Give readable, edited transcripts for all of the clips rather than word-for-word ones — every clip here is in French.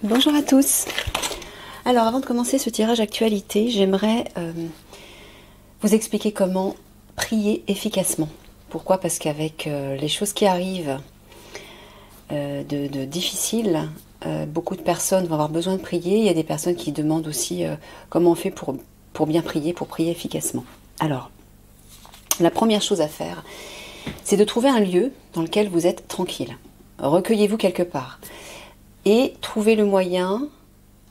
Bonjour à tous. Alors avant de commencer ce tirage actualité, j'aimerais vous expliquer comment prier efficacement. Pourquoi? Parce qu'avec les choses qui arrivent de difficiles, beaucoup de personnes vont avoir besoin de prier. Il y a des personnes qui demandent aussi comment on fait pour bien prier, pour prier efficacement. Alors, la première chose à faire, c'est de trouver un lieu dans lequel vous êtes tranquille. Recueillez-vous quelque part. Et trouvez le moyen,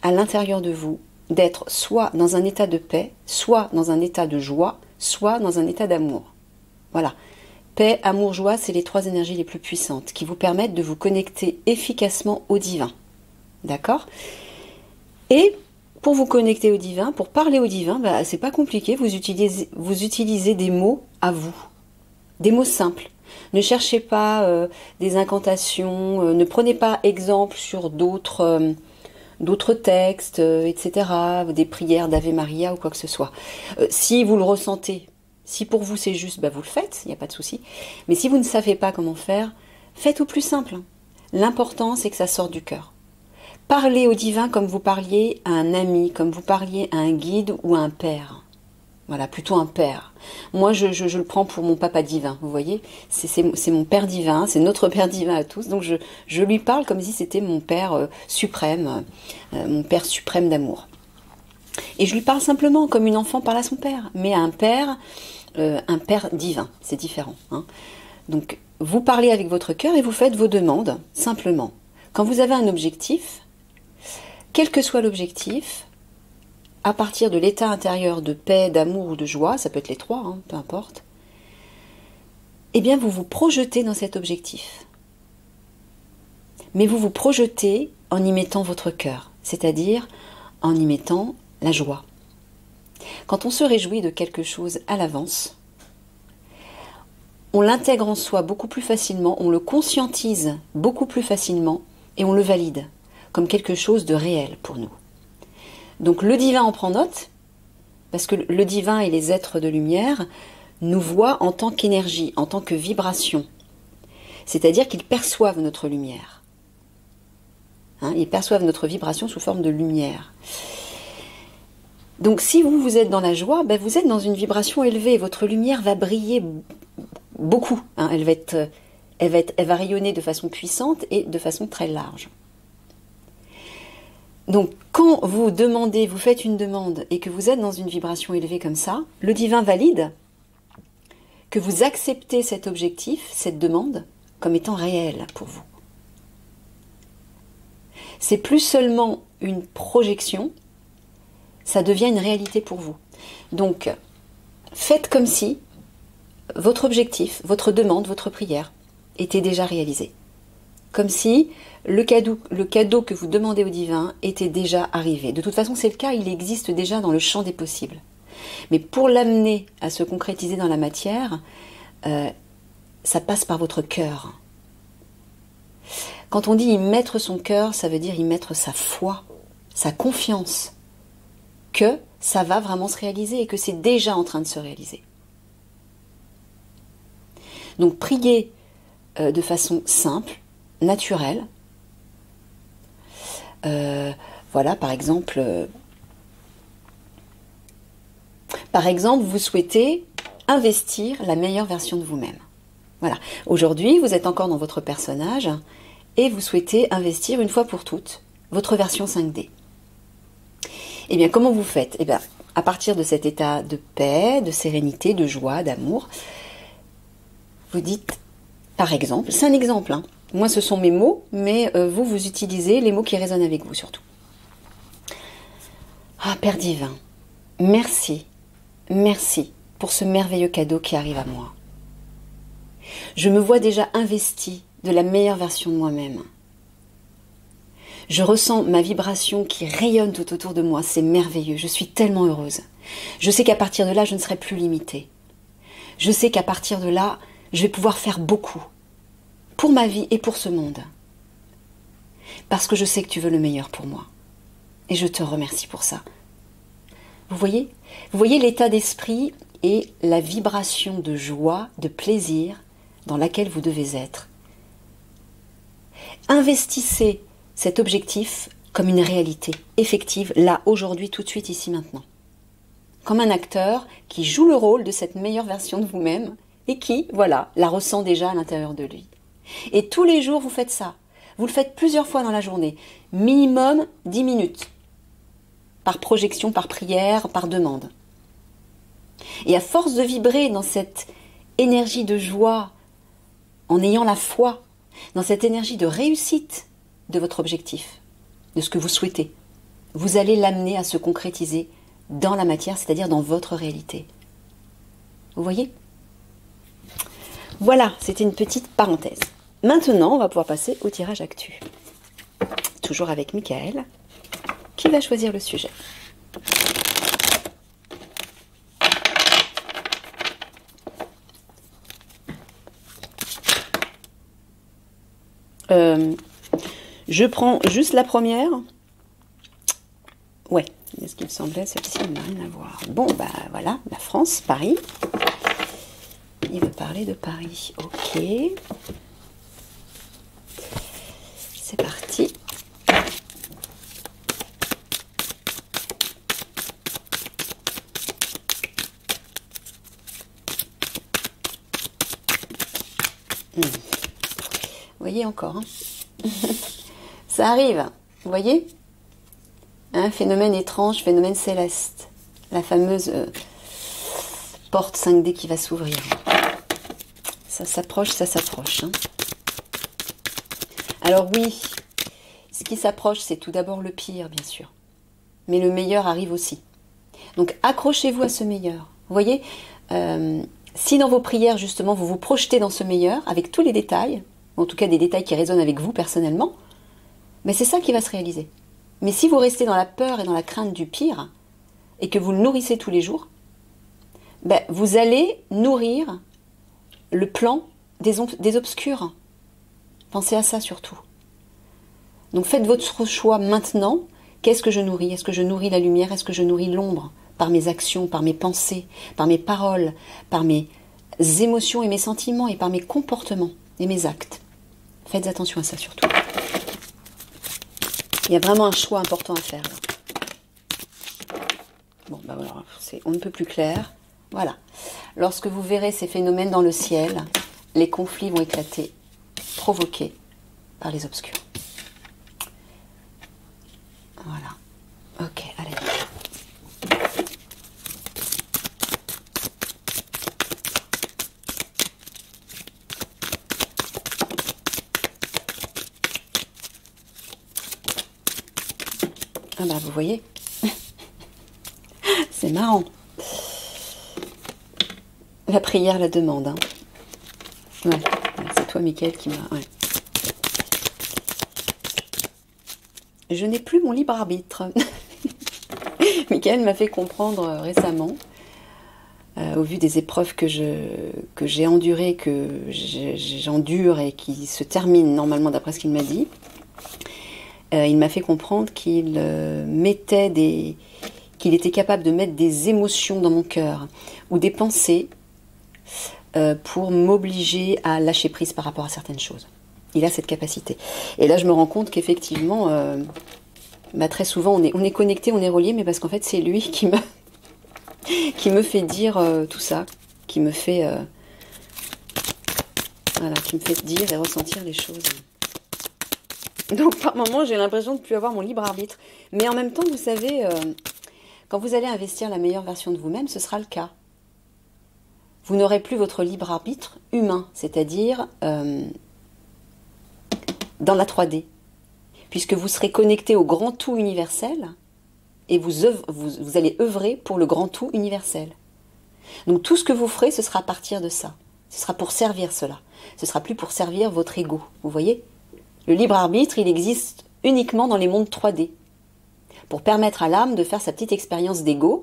à l'intérieur de vous, d'être soit dans un état de paix, soit dans un état de joie, soit dans un état d'amour. Voilà. Paix, amour, joie, c'est les trois énergies les plus puissantes qui vous permettent de vous connecter efficacement au divin. D'accord? Et pour vous connecter au divin, pour parler au divin, c'est pas compliqué, vous utilisez des mots à vous. Des mots simples. Ne cherchez pas des incantations, ne prenez pas exemple sur d'autres textes, etc., des prières d'Ave Maria ou quoi que ce soit. Si vous le ressentez, si pour vous c'est juste, vous le faites, il n'y a pas de souci. Mais si vous ne savez pas comment faire, faites au plus simple. L'important, c'est que ça sorte du cœur. Parlez au divin comme vous parliez à un ami, comme vous parliez à un guide ou à un père. Voilà, plutôt un père. Moi, je le prends pour mon papa divin, vous voyez. C'est mon père divin, c'est notre père divin à tous. Donc, je lui parle comme si c'était mon père suprême, mon père suprême d'amour. Et je lui parle simplement comme une enfant parle à son père. Mais à un père divin, c'est différent. Hein. Donc, vous parlez avec votre cœur et vous faites vos demandes, simplement. Quand vous avez un objectif, quel que soit l'objectif, à partir de l'état intérieur de paix, d'amour ou de joie, ça peut être les trois, hein, peu importe, eh bien vous vous projetez dans cet objectif. Mais vous vous projetez en y mettant votre cœur, c'est-à-dire en y mettant la joie. Quand on se réjouit de quelque chose à l'avance, on l'intègre en soi beaucoup plus facilement, on le conscientise beaucoup plus facilement et on le valide comme quelque chose de réel pour nous. Donc le divin en prend note, parce que le divin et les êtres de lumière nous voient en tant qu'énergie, en tant que vibration. C'est-à-dire qu'ils perçoivent notre lumière. Hein, ils perçoivent notre vibration sous forme de lumière. Donc si vous êtes dans la joie, vous êtes dans une vibration élevée. Votre lumière va briller beaucoup. Hein, elle va rayonner de façon puissante et de façon très large. Donc, quand vous demandez, vous faites une demande et que vous êtes dans une vibration élevée comme ça, le divin valide que vous acceptez cet objectif, cette demande, comme étant réelle pour vous. C'est plus seulement une projection, ça devient une réalité pour vous. Donc, faites comme si votre objectif, votre demande, votre prière était déjà réalisée. Comme si le cadeau que vous demandez au divin était déjà arrivé. De toute façon, c'est le cas, il existe déjà dans le champ des possibles. Mais pour l'amener à se concrétiser dans la matière, ça passe par votre cœur. Quand on dit y mettre son cœur, ça veut dire y mettre sa foi, sa confiance, que ça va vraiment se réaliser et que c'est déjà en train de se réaliser. Donc priez de façon simple, naturel. Voilà, par exemple, vous souhaitez investir la meilleure version de vous-même. Voilà. Aujourd'hui, vous êtes encore dans votre personnage et vous souhaitez investir une fois pour toutes votre version 5D. Eh bien, comment vous faites? Eh bien, à partir de cet état de paix, de sérénité, de joie, d'amour, vous dites, par exemple, c'est un exemple, hein. Moi, ce sont mes mots, mais vous utilisez les mots qui résonnent avec vous, surtout. Ah, Père divin, merci pour ce merveilleux cadeau qui arrive à moi. Je me vois déjà investie de la meilleure version de moi-même. Je ressens ma vibration qui rayonne tout autour de moi, c'est merveilleux, je suis tellement heureuse. Je sais qu'à partir de là, je ne serai plus limitée. Je sais qu'à partir de là, je vais pouvoir faire beaucoup. Pour ma vie et pour ce monde. Parce que je sais que tu veux le meilleur pour moi. Et je te remercie pour ça. Vous voyez l'état d'esprit et la vibration de joie, de plaisir dans laquelle vous devez être. Investissez cet objectif comme une réalité effective, là, aujourd'hui, tout de suite, ici, maintenant. Comme un acteur qui joue le rôle de cette meilleure version de vous-même et qui, voilà, la ressent déjà à l'intérieur de lui. Et tous les jours, vous faites ça. Vous le faites plusieurs fois dans la journée. Minimum 10 minutes. Par projection, par prière, par demande. Et à force de vibrer dans cette énergie de joie, en ayant la foi, dans cette énergie de réussite de votre objectif, de ce que vous souhaitez, vous allez l'amener à se concrétiser dans la matière, c'est-à-dire dans votre réalité. Vous voyez? Voilà, c'était une petite parenthèse. Maintenant, on va pouvoir passer au tirage actu. Toujours avec Michael, qui va choisir le sujet. Je prends juste la première. Ouais, c'est ce qu'il me semblait, celle-ci n'a rien à voir. Bon, bah voilà, la France, Paris. Il veut parler de Paris. Ok. C'est parti. Vous voyez encore, hein. Ça arrive, vous voyez, un phénomène étrange, phénomène céleste. La fameuse porte 5D qui va s'ouvrir. Ça s'approche, ça s'approche. Hein. Alors oui, ce qui s'approche, c'est tout d'abord le pire, bien sûr. Mais le meilleur arrive aussi. Donc accrochez-vous à ce meilleur. Vous voyez, si dans vos prières, justement, vous vous projetez dans ce meilleur, avec tous les détails, en tout cas des détails qui résonnent avec vous personnellement, mais c'est ça qui va se réaliser. Mais si vous restez dans la peur et dans la crainte du pire, et que vous le nourrissez tous les jours, ben, vous allez nourrir le plan des obscurs. Pensez à ça surtout. Donc faites votre choix maintenant. Qu'est-ce que je nourris? Est-ce que je nourris la lumière? Est-ce que je nourris l'ombre? Par mes actions, par mes pensées, par mes paroles, par mes émotions et mes sentiments, et par mes comportements et mes actes. Faites attention à ça surtout. Il y a vraiment un choix important à faire. Là. Bon, ben voilà, on ne peut plus clair. Voilà. Lorsque vous verrez ces phénomènes dans le ciel, les conflits vont éclater, provoqués par les obscurs. Voilà. Ok, allez. Ah bah vous voyez, c'est marrant. La prière, la demande. Hein. Ouais, c'est toi, Michael, qui m'a... Ouais. Je n'ai plus mon libre arbitre. Michael m'a fait comprendre récemment, au vu des épreuves que j'ai endurées, que j'endure et qui se terminent normalement d'après ce qu'il m'a dit. Il m'a fait comprendre qu'il était capable de mettre des émotions dans mon cœur ou des pensées pour m'obliger à lâcher prise par rapport à certaines choses. Il a cette capacité. Et là, je me rends compte qu'effectivement, très souvent, on est connecté, on est relié, mais parce qu'en fait, c'est lui qui me fait dire tout ça, qui me fait dire et ressentir les choses. Donc par moments, j'ai l'impression de ne plus avoir mon libre arbitre. Mais en même temps, vous savez, quand vous allez investir la meilleure version de vous-même, ce sera le cas. Vous n'aurez plus votre libre arbitre humain, c'est-à-dire dans la 3D. Puisque vous serez connecté au grand tout universel et vous allez œuvrer pour le grand tout universel. Donc tout ce que vous ferez, ce sera à partir de ça. Ce sera pour servir cela. Ce sera plus pour servir votre ego. Vous voyez ? Le libre arbitre, il existe uniquement dans les mondes 3D. Pour permettre à l'âme de faire sa petite expérience d'ego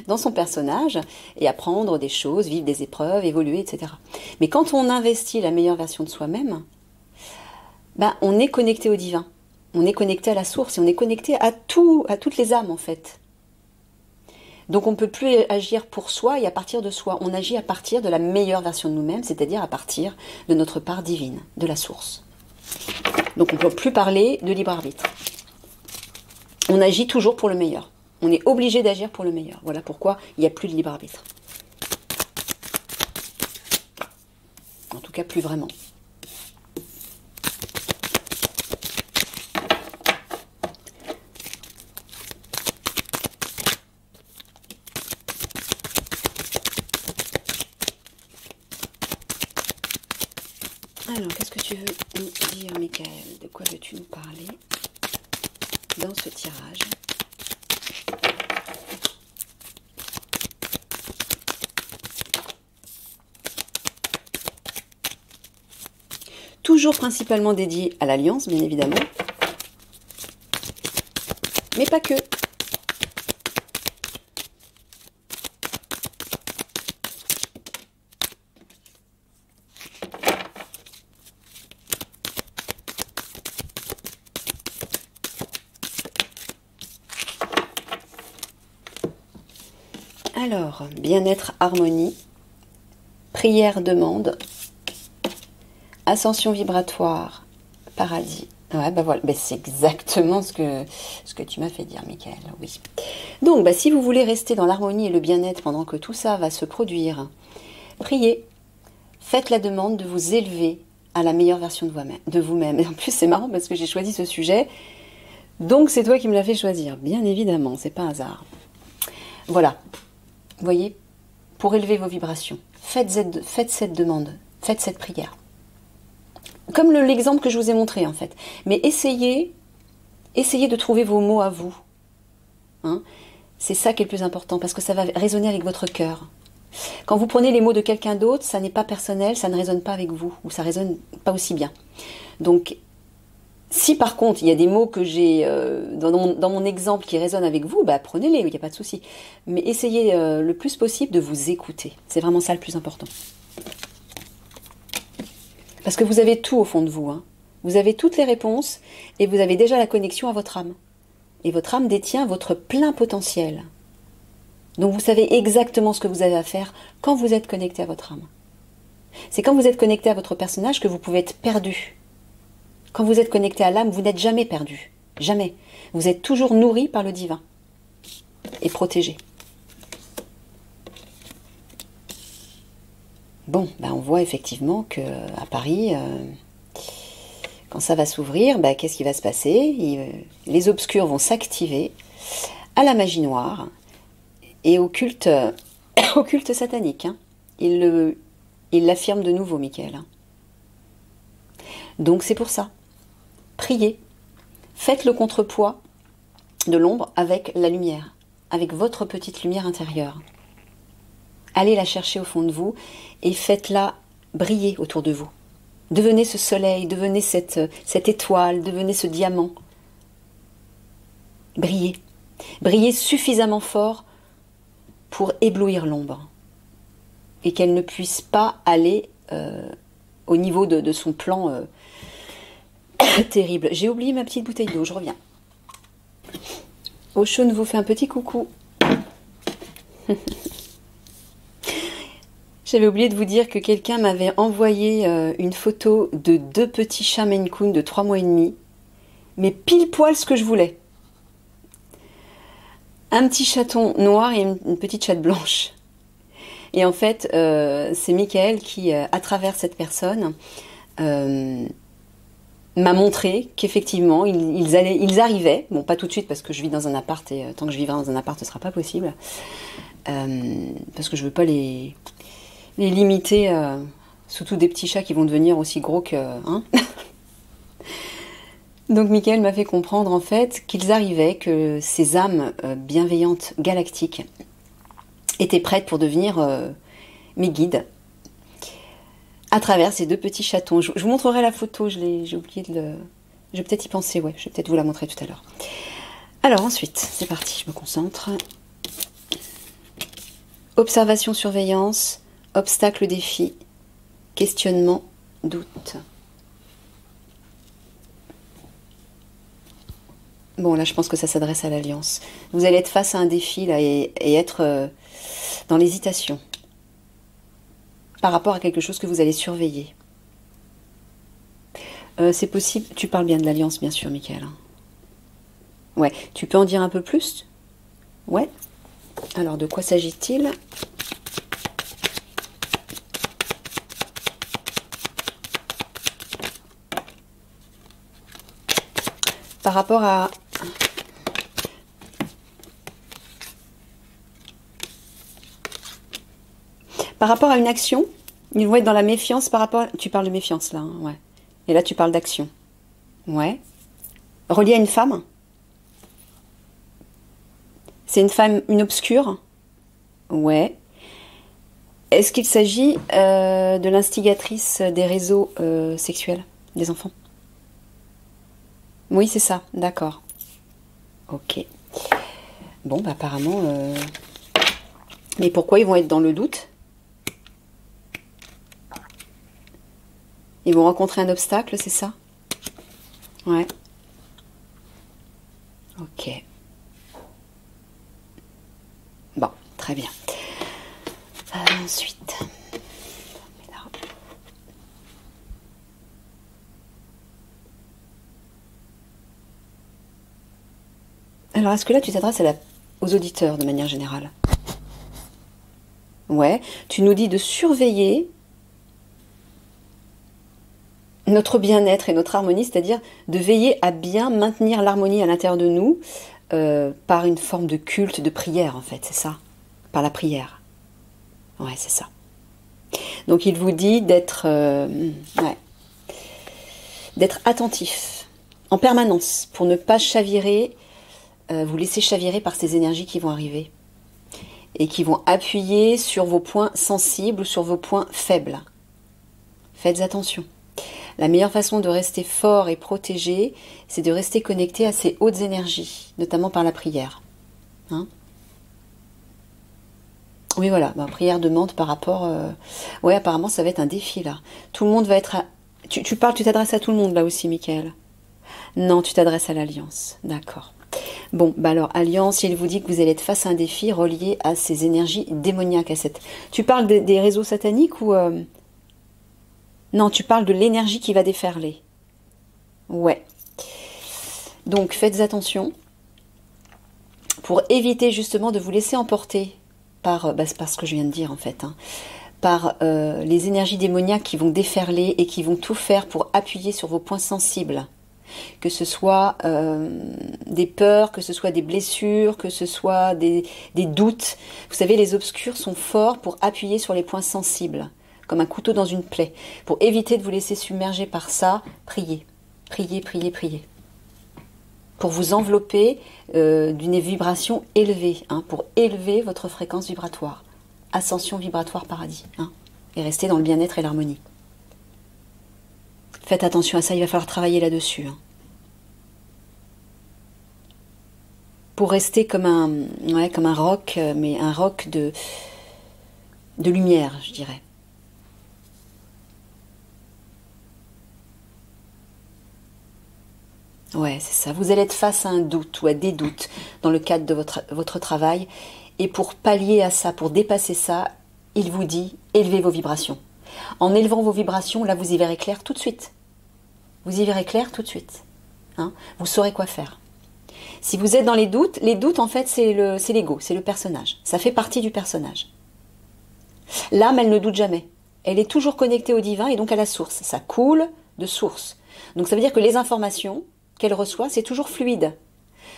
dans son personnage et apprendre des choses, vivre des épreuves, évoluer, etc. Mais quand on investit la meilleure version de soi-même, on est connecté au divin. On est connecté à la source et on est connecté à toutes les âmes en fait. Donc on ne peut plus agir pour soi et à partir de soi. On agit à partir de la meilleure version de nous-mêmes, c'est-à-dire à partir de notre part divine, de la source. Donc on ne peut plus parler de libre arbitre. On agit toujours pour le meilleur. On est obligé d'agir pour le meilleur. Voilà pourquoi il n'y a plus de libre arbitre. En tout cas, plus vraiment. Alors, qu'est-ce que tu veux nous dire, Michael? De quoi veux-tu nous parler dans ce tirage? Toujours principalement dédié à l'alliance, bien évidemment. Mais pas que. Alors, bien-être, harmonie, prière, demande, ascension vibratoire, paradis. Ouais, bah voilà, bah c'est exactement ce que tu m'as fait dire, Michael, oui. Donc, bah, si vous voulez rester dans l'harmonie et le bien-être pendant que tout ça va se produire, priez, faites la demande de vous élever à la meilleure version de vous-même. Et en plus, c'est marrant parce que j'ai choisi ce sujet, donc c'est toi qui me l'as fait choisir, bien évidemment, c'est pas un hasard. Voilà. Vous voyez, pour élever vos vibrations, faites cette demande, faites cette prière. Comme l'exemple que je vous ai montré en fait. Mais essayez de trouver vos mots à vous. Hein, c'est ça qui est le plus important, parce que ça va résonner avec votre cœur. Quand vous prenez les mots de quelqu'un d'autre, ça n'est pas personnel, ça ne résonne pas avec vous, ou ça ne résonne pas aussi bien. Donc, si par contre, il y a des mots que j'ai dans mon exemple qui résonnent avec vous, bah, prenez-les, il n'y a pas de souci. Mais essayez le plus possible de vous écouter. C'est vraiment ça le plus important. Parce que vous avez tout au fond de vous. Hein. Vous avez toutes les réponses et vous avez déjà la connexion à votre âme. Et votre âme détient votre plein potentiel. Donc vous savez exactement ce que vous avez à faire quand vous êtes connecté à votre âme. C'est quand vous êtes connecté à votre personnage que vous pouvez être perdu. Quand vous êtes connecté à l'âme, vous n'êtes jamais perdu. Jamais. Vous êtes toujours nourri par le divin. Et protégé. Bon, ben on voit effectivement qu'à Paris, quand ça va s'ouvrir, ben qu'est-ce qui va se passer? Les obscurs vont s'activer à la magie noire et au culte, au culte satanique. Hein. Il l'affirme de nouveau, Michael. Hein. Donc c'est pour ça. Priez. Faites le contrepoids de l'ombre avec la lumière, avec votre petite lumière intérieure. Allez la chercher au fond de vous et faites-la briller autour de vous. Devenez ce soleil, devenez cette étoile, devenez ce diamant. Brillez. Brillez suffisamment fort pour éblouir l'ombre. Et qu'elle ne puisse pas aller au niveau de son plan terrible. J'ai oublié ma petite bouteille d'eau, je reviens. Oshun vous fait un petit coucou. J'avais oublié de vous dire que quelqu'un m'avait envoyé une photo de 2 petits chats Maine Coon de 3 mois et demi. Mais pile poil ce que je voulais. Un petit chaton noir et une petite chatte blanche. Et en fait, c'est Michael qui, à travers cette personne, m'a montré qu'effectivement, ils arrivaient. Bon, pas tout de suite parce que je vis dans un appart et tant que je vivrai dans un appart, ce ne sera pas possible. Parce que je ne veux pas les limiter, surtout des petits chats qui vont devenir aussi gros que... Hein. Donc Michael m'a fait comprendre en fait qu'ils arrivaient, que ces âmes bienveillantes galactiques étaient prêtes pour devenir mes guides à travers ces 2 petits chatons. Je vous montrerai la photo, j'ai oublié de le... Je vais peut-être y penser, ouais, je vais peut-être vous la montrer tout à l'heure. Alors ensuite, c'est parti, je me concentre. Observation, surveillance, obstacle, défi, questionnement, doute. Bon, là, je pense que ça s'adresse à l'Alliance. Vous allez être face à un défi, là, et être dans l'hésitation. Par rapport à quelque chose que vous allez surveiller. C'est possible... Tu parles bien de l'Alliance, bien sûr, Michael. Ouais, tu peux en dire un peu plus? Ouais. Alors, de quoi s'agit-il? Par rapport à... Par rapport à une action, ils vont être dans la méfiance par rapport à... Tu parles de méfiance là, hein, ouais. Et là, tu parles d'action. Ouais. Relié à une femme? C'est une femme, une obscure? Ouais. Est-ce qu'il s'agit de l'instigatrice des réseaux sexuels des enfants? Oui, c'est ça, d'accord. Ok. Bon, bah apparemment... Mais pourquoi ils vont être dans le doute? Ils vont rencontrer un obstacle, c'est ça? Ouais. Ok. Bon, très bien. Ensuite... Alors, est-ce que là, tu t'adresses aux auditeurs de manière générale? Ouais. Tu nous dis de surveiller notre bien-être et notre harmonie, c'est-à-dire de veiller à bien maintenir l'harmonie à l'intérieur de nous par une forme de culte, de prière, en fait, c'est ça? Par la prière. Ouais, c'est ça. Donc, il vous dit d'être ouais, d'être attentif en permanence pour ne pas chavirer, vous laisser chavirer par ces énergies qui vont arriver et qui vont appuyer sur vos points sensibles ou sur vos points faibles. Faites attention. La meilleure façon de rester fort et protégé, c'est de rester connecté à ces hautes énergies, notamment par la prière. Hein? Oui, voilà, bah, prière demande par rapport... Ouais, apparemment, ça va être un défi, là. Tout le monde va être... Tu t'adresses à tout le monde, là aussi, Michael? Non, tu t'adresses à l'Alliance. D'accord. Bon, bah alors, Alliance, il vous dit que vous allez être face à un défi relié à ces énergies démoniaques. Tu parles des réseaux sataniques ou... Non, tu parles de l'énergie qui va déferler. Ouais. Donc, faites attention pour éviter justement de vous laisser emporter par ce que je viens de dire en fait, hein, par les énergies démoniaques qui vont déferler et qui vont tout faire pour appuyer sur vos points sensibles. Que ce soit des peurs, que ce soit des blessures, que ce soit des doutes. Vous savez, les obscurs sont forts pour appuyer sur les points sensibles, comme un couteau dans une plaie. Pour éviter de vous laisser submerger par ça, priez, priez, priez, priez. Pour vous envelopper d'une vibration élevée, hein, pour élever votre fréquence vibratoire. Ascension vibratoire paradis. Hein, et rester dans le bien-être et l'harmonie. Faites attention à ça, il va falloir travailler là-dessus. Hein. Pour rester comme un roc, mais un roc de lumière, je dirais. Ouais, c'est ça. Vous allez être face à un doute ou à des doutes dans le cadre de votre travail. Et pour pallier à ça, pour dépasser ça, il vous dit, élevez vos vibrations. En élevant vos vibrations, là, vous y verrez clair tout de suite. Vous y verrez clair tout de suite. Hein, vous saurez quoi faire. Si vous êtes dans les doutes, en fait, c'est l'ego, c'est le personnage. Ça fait partie du personnage. L'âme, elle ne doute jamais. Elle est toujours connectée au divin et donc à la source. Ça coule de source. Donc ça veut dire que les informations qu'elle reçoit, c'est toujours fluide.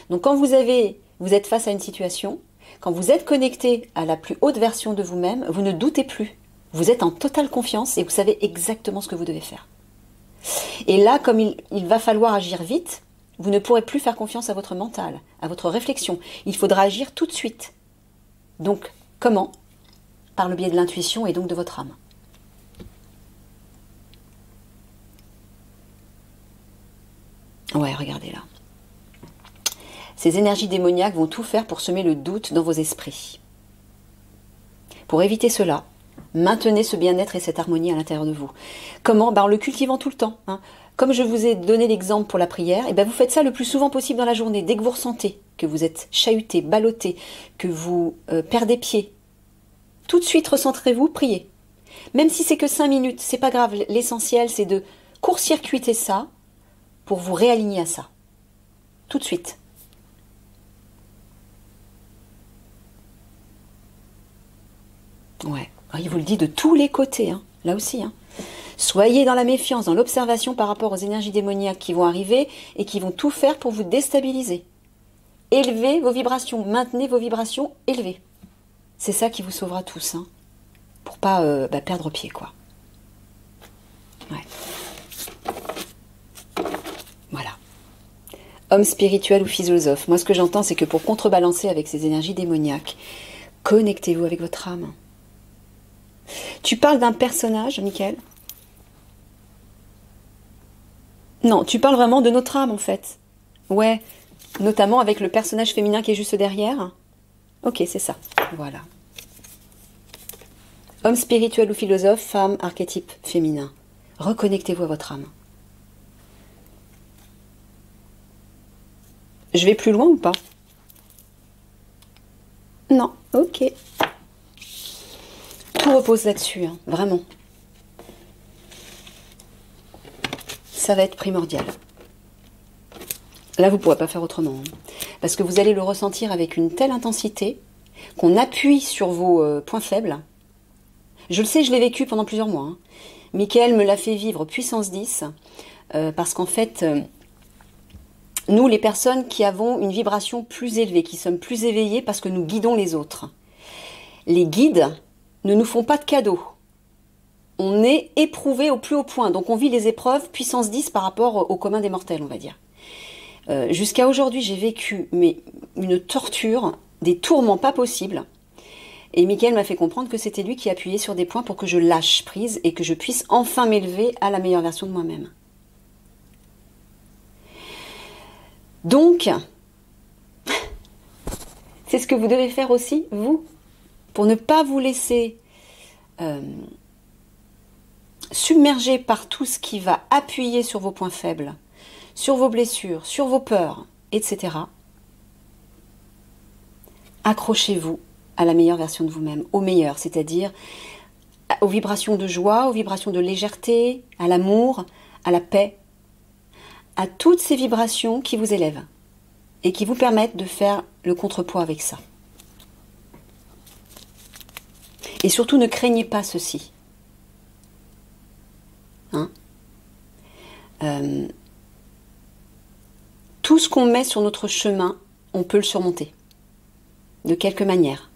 Donc quand vous êtes face à une situation, quand vous êtes connecté à la plus haute version de vous-même, vous ne doutez plus. Vous êtes en totale confiance et vous savez exactement ce que vous devez faire. Et là, comme il va falloir agir vite, vous ne pourrez plus faire confiance à votre mental, à votre réflexion. Il faudra agir tout de suite. Donc, comment? Par le biais de l'intuition et donc de votre âme. Ouais, regardez là. Ces énergies démoniaques vont tout faire pour semer le doute dans vos esprits. Pour éviter cela, maintenez ce bien-être et cette harmonie à l'intérieur de vous. Comment? En le cultivant tout le temps. Hein. Comme je vous ai donné l'exemple pour la prière, vous faites ça le plus souvent possible dans la journée. Dès que vous ressentez que vous êtes chahuté, ballotté, que vous perdez pied, tout de suite recentrez-vous, priez. Même si c'est que 5 minutes, c'est pas grave. L'essentiel, c'est de court-circuiter ça pour vous réaligner à ça. Tout de suite. Ouais. Alors, il vous le dit de tous les côtés, hein, là aussi. Hein. Soyez dans la méfiance, dans l'observation par rapport aux énergies démoniaques qui vont arriver et qui vont tout faire pour vous déstabiliser. Élevez vos vibrations, maintenez vos vibrations élevées. C'est ça qui vous sauvera tous, hein, pour pas perdre pied, quoi. Ouais. Voilà. Homme spirituel ou philosophe. Moi, ce que j'entends, c'est que pour contrebalancer avec ces énergies démoniaques, connectez-vous avec votre âme. Tu parles d'un personnage, Michael? Non, tu parles vraiment de notre âme, en fait. Ouais, notamment avec le personnage féminin qui est juste derrière. Ok, c'est ça. Voilà. Homme spirituel ou philosophe, femme, archétype féminin. Reconnectez-vous à votre âme. Je vais plus loin ou pas? Non, ok. Tout repose là-dessus, hein, vraiment. Ça va être primordial. Là, vous ne pourrez pas faire autrement. Hein, parce que vous allez le ressentir avec une telle intensité qu'on appuie sur vos points faibles. Je le sais, je l'ai vécu pendant plusieurs mois. Hein. Michael me l'a fait vivre puissance 10, parce qu'en fait, nous, les personnes qui avons une vibration plus élevée, qui sommes plus éveillées parce que nous guidons les autres, les guides ne nous font pas de cadeaux. On est éprouvé au plus haut point, donc on vit les épreuves puissance 10 par rapport au commun des mortels, on va dire. Jusqu'à aujourd'hui, j'ai vécu une torture, des tourments pas possibles. Et Michael m'a fait comprendre que c'était lui qui appuyait sur des points pour que je lâche prise et que je puisse enfin m'élever à la meilleure version de moi-même. Donc, c'est ce que vous devez faire aussi, vous, pour ne pas vous laisser submerger par tout ce qui va appuyer sur vos points faibles, sur vos blessures, sur vos peurs, etc. Accrochez-vous à la meilleure version de vous-même, au meilleur, c'est-à-dire aux vibrations de joie, aux vibrations de légèreté, à l'amour, à la paix, à toutes ces vibrations qui vous élèvent et qui vous permettent de faire le contrepoids avec ça. Et surtout, ne craignez pas ceci. Hein? Tout ce qu'on met sur notre chemin, on peut le surmonter. De quelque manière.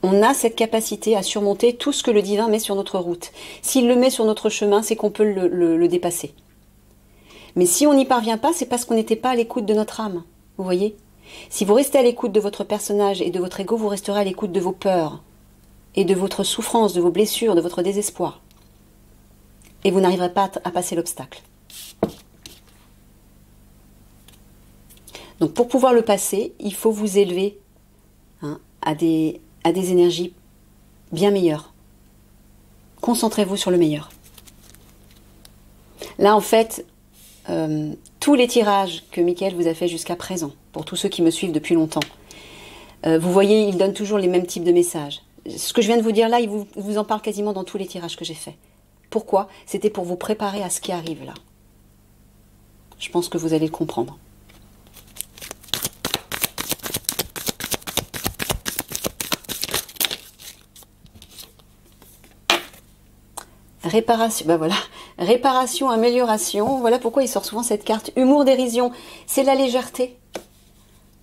On a cette capacité à surmonter tout ce que le divin met sur notre route. S'il le met sur notre chemin, c'est qu'on peut le dépasser. Mais si on n'y parvient pas, c'est parce qu'on n'était pas à l'écoute de notre âme. Vous voyez? Si vous restez à l'écoute de votre personnage et de votre ego, vous resterez à l'écoute de vos peurs et de votre souffrance, de vos blessures, de votre désespoir. Et vous n'arriverez pas à passer l'obstacle. Donc pour pouvoir le passer, il faut vous élever à des énergies bien meilleures. Concentrez-vous sur le meilleur. Là, en fait, tous les tirages que Michael vous a fait jusqu'à présent, pour tous ceux qui me suivent depuis longtemps, vous voyez, il donne toujours les mêmes types de messages. Ce que je viens de vous dire là, il vous en parle quasiment dans tous les tirages que j'ai faits. Pourquoi? C'était pour vous préparer à ce qui arrive là. Je pense que vous allez le comprendre. Réparation, ben voilà. Réparation, amélioration, voilà pourquoi il sort souvent cette carte. Humour, dérision, c'est la légèreté.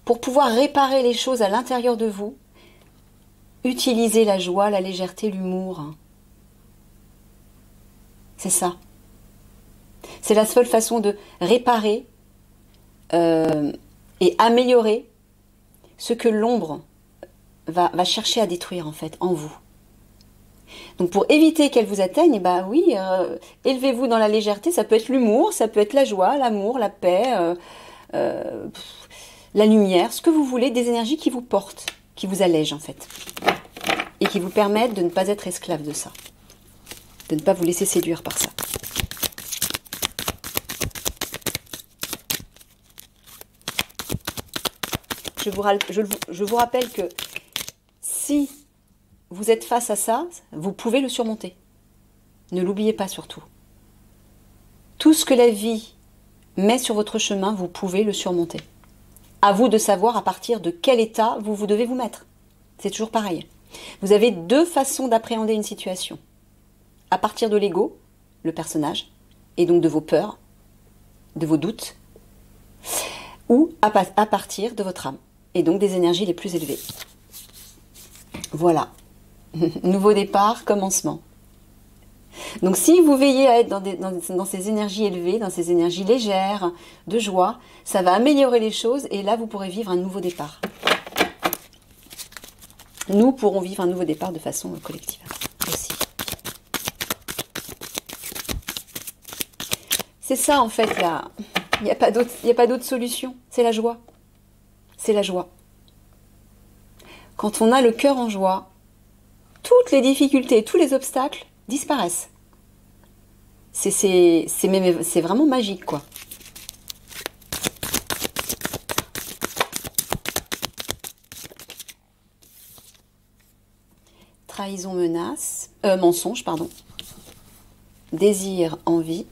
Pour pouvoir réparer les choses à l'intérieur de vous, utilisez la joie, la légèreté, l'humour. C'est ça. C'est la seule façon de réparer et améliorer ce que l'ombre va chercher à détruire en fait, en vous. Donc pour éviter qu'elle vous atteigne, bah oui, élevez-vous dans la légèreté, ça peut être l'humour, ça peut être la joie, l'amour, la paix, la lumière, ce que vous voulez, des énergies qui vous portent, qui vous allègent en fait. Et qui vous permettent de ne pas être esclave de ça. De ne pas vous laisser séduire par ça. Je vous rappelle que si vous êtes face à ça, vous pouvez le surmonter. Ne l'oubliez pas surtout. Tout ce que la vie met sur votre chemin, vous pouvez le surmonter. À vous de savoir à partir de quel état vous devez vous mettre. C'est toujours pareil. Vous avez deux façons d'appréhender une situation. À partir de l'ego, le personnage, et donc de vos peurs, de vos doutes, ou à partir de votre âme, et donc des énergies les plus élevées. Voilà. Nouveau départ, commencement. Donc si vous veillez à être dans ces énergies élevées, dans ces énergies légères, de joie, ça va améliorer les choses et là vous pourrez vivre un nouveau départ. Nous pourrons vivre un nouveau départ de façon collective aussi. C'est ça en fait là. Il n'y a pas d'autre solution. C'est la joie. C'est la joie. Quand on a le cœur en joie, toutes les difficultés, tous les obstacles disparaissent. C'est vraiment magique, quoi. Trahison, menace, mensonge, pardon. Désir, envie.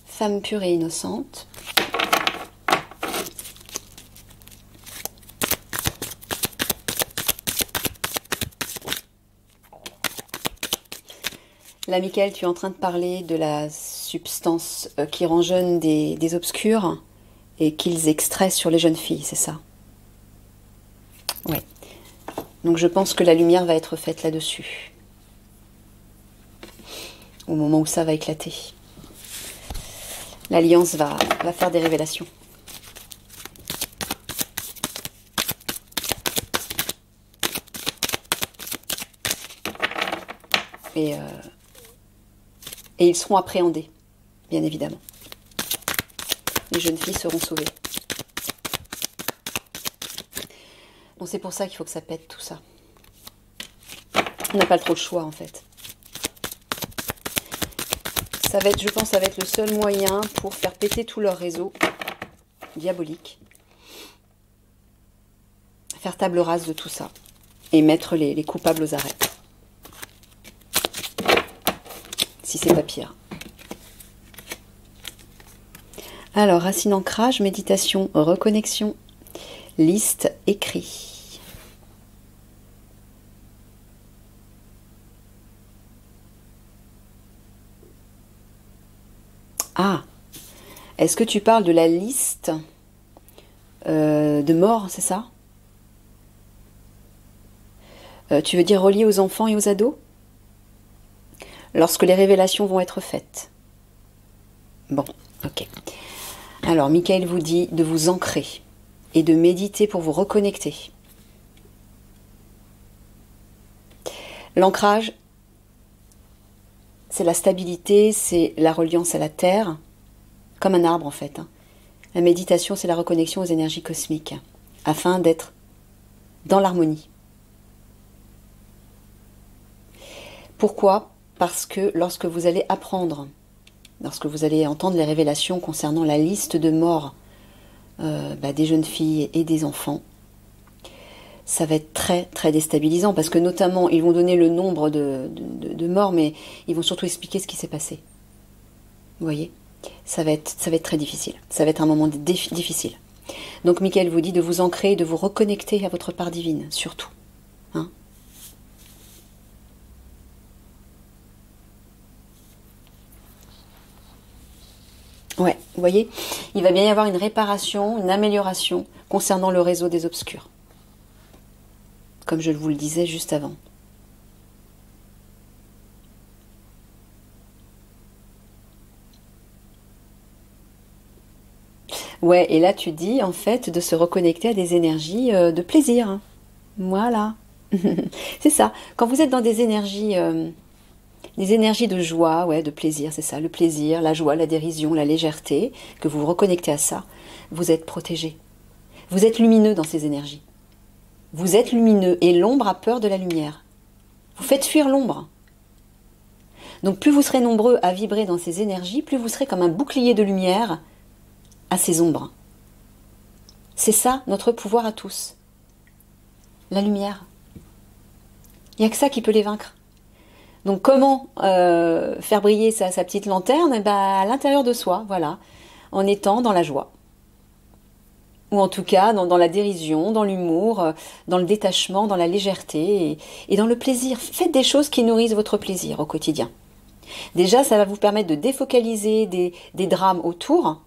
Femme pure et innocente. Là, Michael, tu es en train de parler de la substance qui rend jeune des obscurs et qu'ils extraient sur les jeunes filles, c'est ça? Oui. Donc je pense que la lumière va être faite là-dessus. Au moment où ça va éclater. L'Alliance va faire des révélations. Et ils seront appréhendés, bien évidemment. Les jeunes filles seront sauvées. Bon, c'est pour ça qu'il faut que ça pète tout ça. On n'a pas trop le choix en fait. Ça va être, je pense, ça va être le seul moyen pour faire péter tout leur réseau diabolique. Faire table rase de tout ça. Et mettre les coupables aux arrêts. Si c'est pas pire. Alors, racine ancrage, méditation, reconnexion, liste, écrit. Ah, est-ce que tu parles de la liste de morts, c'est ça? Tu veux dire reliée aux enfants et aux ados? Lorsque les révélations vont être faites. Bon, ok. Alors, Michael vous dit de vous ancrer et de méditer pour vous reconnecter. L'ancrage, c'est la stabilité, c'est la reliance à la terre, comme un arbre en fait. La méditation, c'est la reconnexion aux énergies cosmiques, afin d'être dans l'harmonie. Pourquoi? Parce que lorsque vous allez apprendre, lorsque vous allez entendre les révélations concernant la liste de morts des jeunes filles et des enfants, ça va être très très déstabilisant parce que notamment ils vont donner le nombre de morts, mais ils vont surtout expliquer ce qui s'est passé. Vous voyez, ça va être très difficile. Ça va être un moment difficile. Donc Michael vous dit de vous ancrer, de vous reconnecter à votre part divine, surtout. Hein? Ouais, vous voyez, il va bien y avoir une réparation, une amélioration concernant le réseau des obscurs. Comme je vous le disais juste avant. Ouais, et là tu dis en fait de se reconnecter à des énergies de plaisir. Hein. Voilà. C'est ça. Quand vous êtes dans des énergies de joie, ouais, de plaisir, c'est ça. Le plaisir, la joie, la dérision, la légèreté, que vous vous reconnectez à ça, vous êtes protégé. Vous êtes lumineux dans ces énergies. Vous êtes lumineux et l'ombre a peur de la lumière. Vous faites fuir l'ombre. Donc plus vous serez nombreux à vibrer dans ces énergies, plus vous serez comme un bouclier de lumière à ces ombres. C'est ça notre pouvoir à tous. La lumière. Il n'y a que ça qui peut les vaincre. Donc comment faire briller sa petite lanterne? Eh ben, à l'intérieur de soi, voilà, en étant dans la joie. Ou en tout cas dans la dérision, dans l'humour, dans le détachement, dans la légèreté et dans le plaisir. Faites des choses qui nourrissent votre plaisir au quotidien. Déjà, ça va vous permettre de défocaliser des drames autour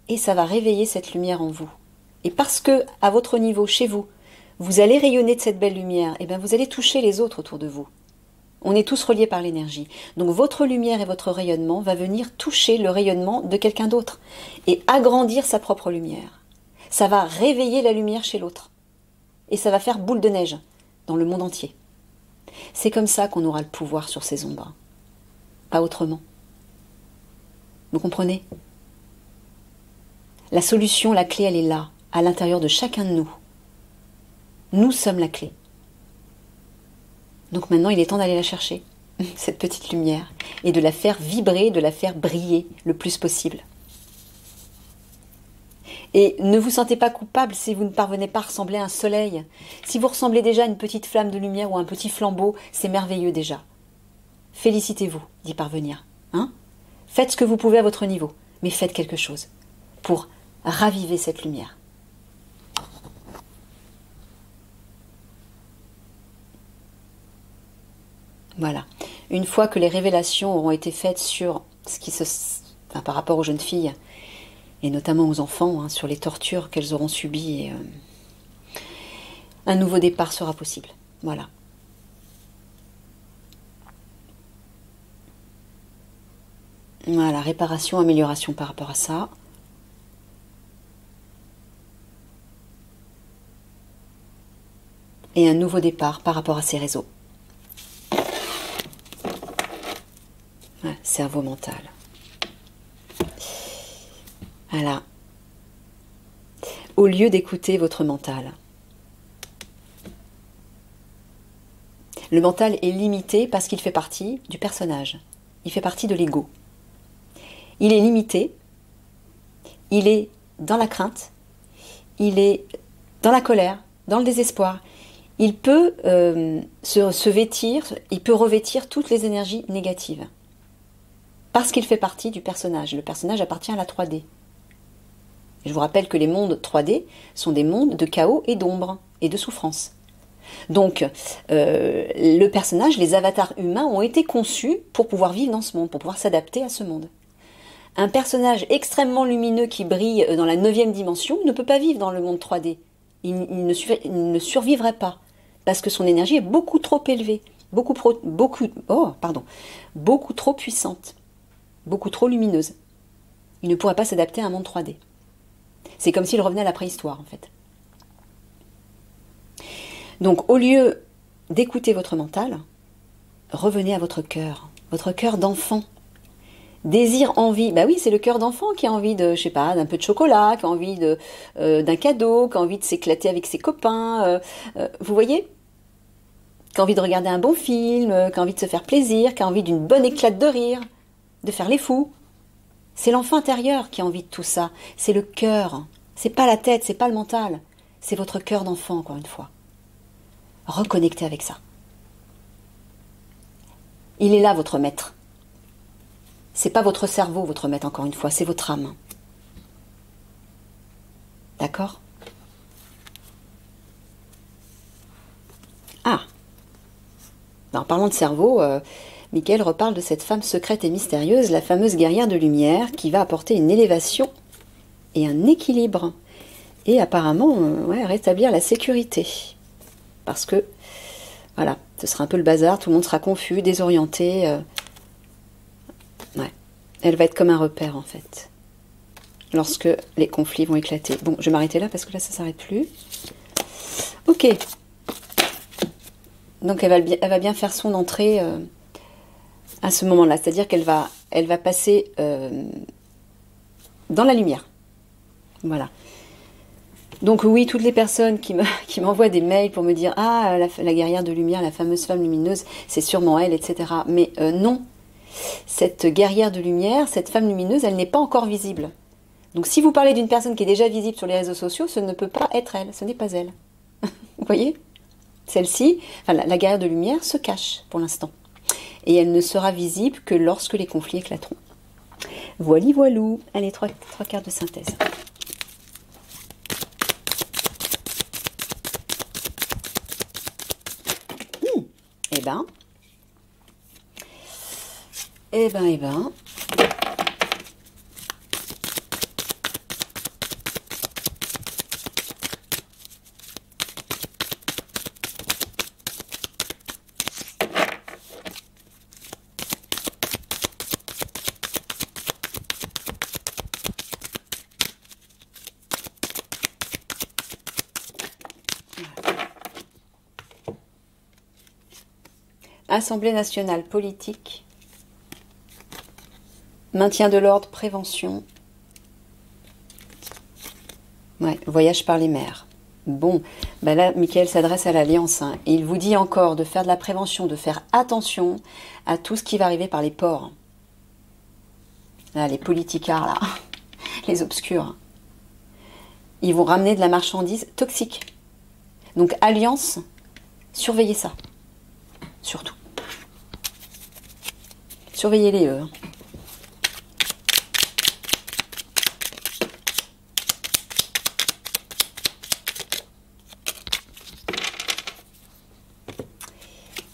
et ça va réveiller cette lumière en vous. Et parce que, à votre niveau, chez vous, vous allez rayonner de cette belle lumière, et bien vous allez toucher les autres autour de vous. On est tous reliés par l'énergie. Donc votre lumière et votre rayonnement va venir toucher le rayonnement de quelqu'un d'autre et agrandir sa propre lumière. Ça va réveiller la lumière chez l'autre. Et ça va faire boule de neige dans le monde entier. C'est comme ça qu'on aura le pouvoir sur ces ombres. Pas autrement. Vous comprenez? La solution, la clé, elle est là, à l'intérieur de chacun de nous. Nous sommes la clé. Donc maintenant, il est temps d'aller la chercher, cette petite lumière, et de la faire vibrer, de la faire briller le plus possible. Et ne vous sentez pas coupable si vous ne parvenez pas à ressembler à un soleil. Si vous ressemblez déjà à une petite flamme de lumière ou un petit flambeau, c'est merveilleux déjà. Félicitez-vous d'y parvenir. Hein? Faites ce que vous pouvez à votre niveau, mais faites quelque chose pour raviver cette lumière. Voilà. Une fois que les révélations auront été faites sur ce qui par rapport aux jeunes filles, et notamment aux enfants, hein, sur les tortures qu'elles auront subies, un nouveau départ sera possible. Voilà. Voilà, réparation, amélioration par rapport à ça. Et un nouveau départ par rapport à ces réseaux. Ouais, cerveau mental. Voilà. Au lieu d'écouter votre mental. Le mental est limité parce qu'il fait partie du personnage. Il fait partie de l'ego. Il est limité. Il est dans la crainte. Il est dans la colère, dans le désespoir. Il peut se vêtir, il peut revêtir toutes les énergies négatives. Parce qu'il fait partie du personnage. Le personnage appartient à la 3D. Je vous rappelle que les mondes 3D sont des mondes de chaos et d'ombre et de souffrance. Donc, le personnage, les avatars humains ont été conçus pour pouvoir vivre dans ce monde, pour pouvoir s'adapter à ce monde. Un personnage extrêmement lumineux qui brille dans la 9e dimension ne peut pas vivre dans le monde 3D. Il ne survivrait pas, parce que son énergie est beaucoup trop élevée, beaucoup trop puissante, beaucoup trop lumineuse. Il ne pourrait pas s'adapter à un monde 3D. C'est comme s'il revenait à la préhistoire, en fait. Donc, au lieu d'écouter votre mental, revenez à votre cœur d'enfant. Désir, envie, bah oui, c'est le cœur d'enfant qui a envie de, je sais pas, d'un peu de chocolat, qui a envie d'un cadeau, qui a envie de s'éclater avec ses copains, vous voyez? Qui a envie de regarder un bon film, qui a envie de se faire plaisir, qui a envie d'une bonne éclate de rire, de faire les fous. C'est l'enfant intérieur qui a envie de tout ça. C'est le cœur. C'est pas la tête, c'est pas le mental. C'est votre cœur d'enfant, encore une fois. Reconnectez avec ça. Il est là, votre maître. C'est pas votre cerveau, votre maître, encore une fois, c'est votre âme. D'accord? Ah! En parlant de cerveau, Michael reparle de cette femme secrète et mystérieuse, la fameuse guerrière de lumière, qui va apporter une élévation et un équilibre. Et apparemment, rétablir la sécurité. Parce que, voilà, ce sera un peu le bazar, tout le monde sera confus, désorienté. Elle va être comme un repère, en fait. Lorsque les conflits vont éclater. Bon, je vais m'arrêter là, parce que là, ça ne s'arrête plus. Ok. Donc, elle va bien faire son entrée à ce moment-là. C'est-à-dire qu'elle va passer dans la lumière. Voilà. Donc oui, toutes les personnes qui m'envoient des mails pour me dire « Ah, la guerrière de lumière, la fameuse femme lumineuse, c'est sûrement elle, etc. » Mais non. Cette guerrière de lumière, cette femme lumineuse, elle n'est pas encore visible. Donc si vous parlez d'une personne qui est déjà visible sur les réseaux sociaux, ce ne peut pas être elle, ce n'est pas elle. Vous voyez? Celle-ci, enfin, la guerrière de lumière se cache pour l'instant. et elle ne sera visible que lorsque les conflits éclateront. Voili voilou. Allez, trois cartes de synthèse. Eh ben. Assemblée nationale politique, maintien de l'ordre, prévention. Ouais, voyage par les mers. Bon, ben là, Michael s'adresse à l'Alliance. Hein, et il vous dit encore de faire de la prévention, de faire attention à tout ce qui va arriver par les ports. Là, les politicards, là, les obscurs. Ils vont ramener de la marchandise toxique. Donc, Alliance, surveillez ça. Surtout. Surveillez-les, eux.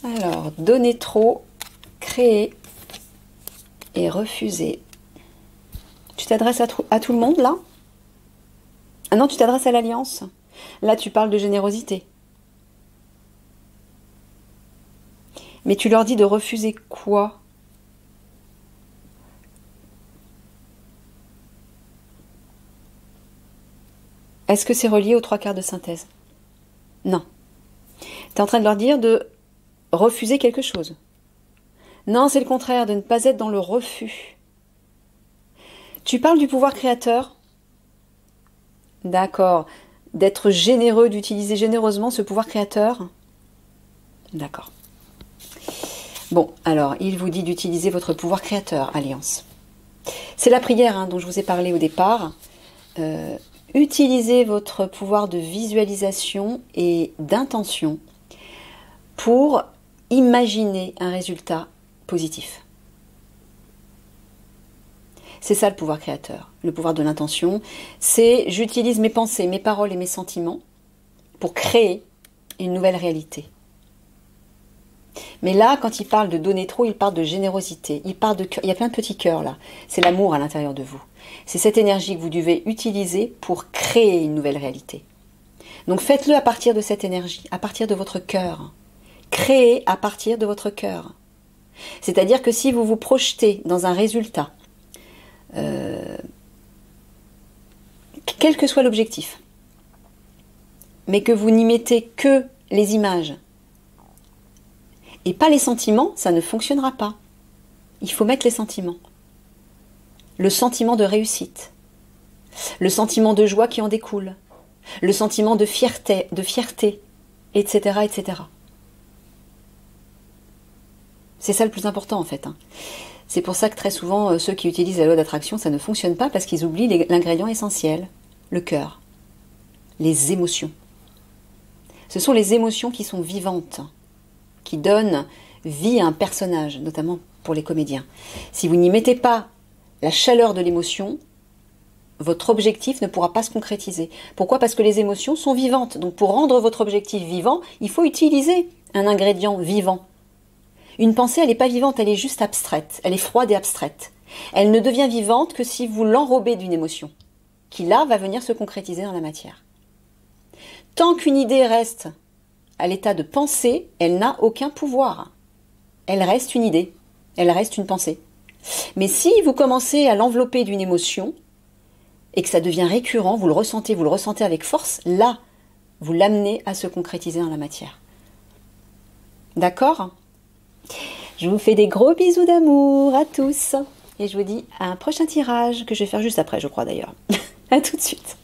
Alors, donner trop, créer et refuser. Tu t'adresses à tout le monde, là? Ah non, tu t'adresses à l'Alliance. Là, tu parles de générosité. Mais tu leur dis de refuser quoi? Est-ce que c'est relié aux 3 quarts de synthèse? Non. Tu es en train de leur dire de refuser quelque chose. Non, c'est le contraire, de ne pas être dans le refus. Tu parles du pouvoir créateur? D'accord. D'être généreux, d'utiliser généreusement ce pouvoir créateur? D'accord. Bon, alors, il vous dit d'utiliser votre pouvoir créateur, Alliance. C'est la prière hein, dont je vous ai parlé au départ. Utilisez votre pouvoir de visualisation et d'intention pour imaginer un résultat positif. C'est ça le pouvoir créateur. Le pouvoir de l'intention, c'est j'utilise mes pensées, mes paroles et mes sentiments pour créer une nouvelle réalité. Mais là, quand il parle de donner trop, il parle de générosité. Il y a plein de petits cœurs là. C'est l'amour à l'intérieur de vous. C'est cette énergie que vous devez utiliser pour créer une nouvelle réalité. Donc faites-le à partir de cette énergie, à partir de votre cœur. Créez à partir de votre cœur. C'est-à-dire que si vous vous projetez dans un résultat, quel que soit l'objectif, mais que vous n'y mettez que les images et pas les sentiments, ça ne fonctionnera pas. Il faut mettre les sentiments. Le sentiment de réussite, le sentiment de joie qui en découle, le sentiment de fierté, etc., etc. C'est ça le plus important en fait. Hein. C'est pour ça que très souvent, ceux qui utilisent la loi d'attraction, ça ne fonctionne pas parce qu'ils oublient l'ingrédient essentiel, le cœur, les émotions. Ce sont les émotions qui sont vivantes, qui donnent vie à un personnage, notamment pour les comédiens. Si vous n'y mettez pas la chaleur de l'émotion, votre objectif ne pourra pas se concrétiser. Pourquoi? Parce que les émotions sont vivantes. Donc pour rendre votre objectif vivant, il faut utiliser un ingrédient vivant. Une pensée, elle n'est pas vivante, elle est juste abstraite. Elle est froide et abstraite. Elle ne devient vivante que si vous l'enrobez d'une émotion, qui là va venir se concrétiser dans la matière. Tant qu'une idée reste à l'état de pensée, elle n'a aucun pouvoir. Elle reste une idée, elle reste une pensée. Mais si vous commencez à l'envelopper d'une émotion, et que ça devient récurrent, vous le ressentez avec force, là, vous l'amenez à se concrétiser dans la matière. D'accord ? Je vous fais des gros bisous d'amour à tous. Et je vous dis à un prochain tirage, que je vais faire juste après, je crois d'ailleurs. À tout de suite.